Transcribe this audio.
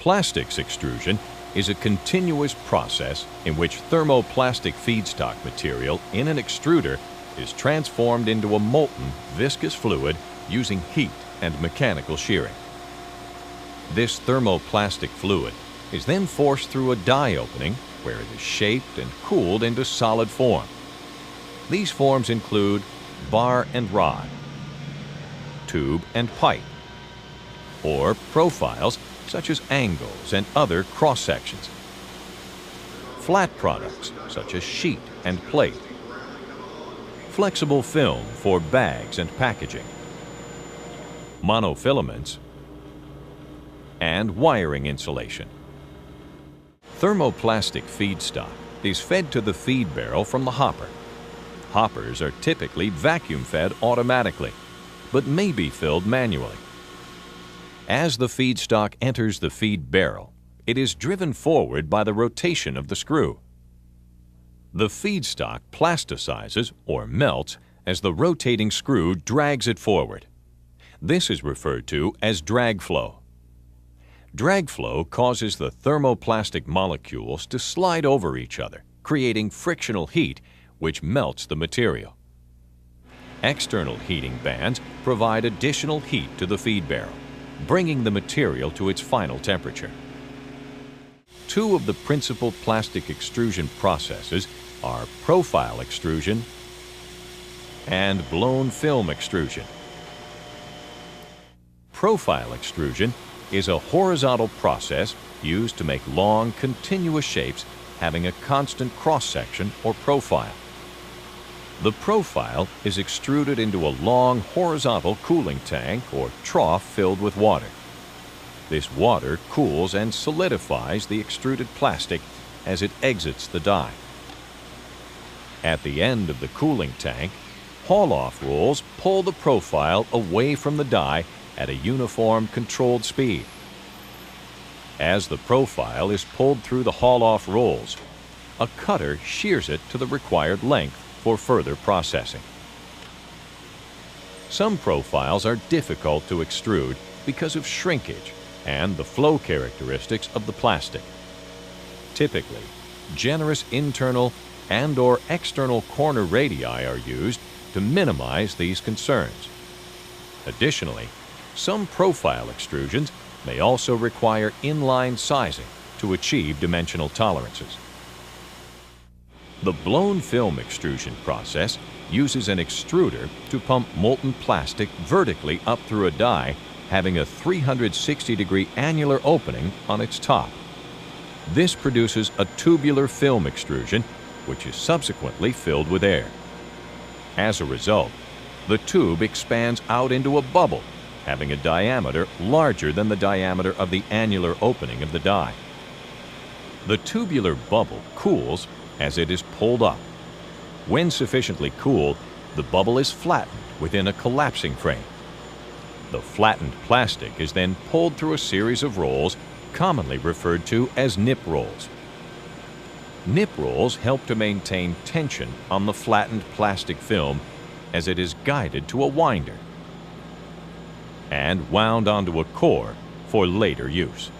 Plastics extrusion is a continuous process in which thermoplastic feedstock material in an extruder is transformed into a molten, viscous fluid using heat and mechanical shearing. This thermoplastic fluid is then forced through a die opening where it is shaped and cooled into solid form. These forms include bar and rod, tube and pipe, or profiles such as angles and other cross-sections, flat products such as sheet and plate, flexible film for bags and packaging, monofilaments, and wiring insulation. Thermoplastic feedstock is fed to the feed barrel from the hopper. Hoppers are typically vacuum-fed automatically, but may be filled manually. As the feedstock enters the feed barrel, it is driven forward by the rotation of the screw. The feedstock plasticizes or melts as the rotating screw drags it forward. This is referred to as drag flow. Drag flow causes the thermoplastic molecules to slide over each other, creating frictional heat, which melts the material. External heating bands provide additional heat to the feed barrel, bringing the material to its final temperature. Two of the principal plastic extrusion processes are profile extrusion and blown film extrusion. Profile extrusion is a horizontal process used to make long, continuous shapes having a constant cross-section or profile. The profile is extruded into a long horizontal cooling tank or trough filled with water. This water cools and solidifies the extruded plastic as it exits the die. At the end of the cooling tank, haul-off rolls pull the profile away from the die at a uniform, controlled speed. As the profile is pulled through the haul-off rolls, a cutter shears it to the required length for further processing. Some profiles are difficult to extrude because of shrinkage and the flow characteristics of the plastic. Typically, generous internal and/or external corner radii are used to minimize these concerns. Additionally, some profile extrusions may also require inline sizing to achieve dimensional tolerances. The blown film extrusion process uses an extruder to pump molten plastic vertically up through a die having a 360-degree annular opening on its top. This produces a tubular film extrusion, which is subsequently filled with air. As a result, the tube expands out into a bubble, having a diameter larger than the diameter of the annular opening of the die. The tubular bubble cools as it is pulled up. When sufficiently cool, the bubble is flattened within a collapsing frame. The flattened plastic is then pulled through a series of rolls, commonly referred to as nip rolls. Nip rolls help to maintain tension on the flattened plastic film as it is guided to a winder and wound onto a core for later use.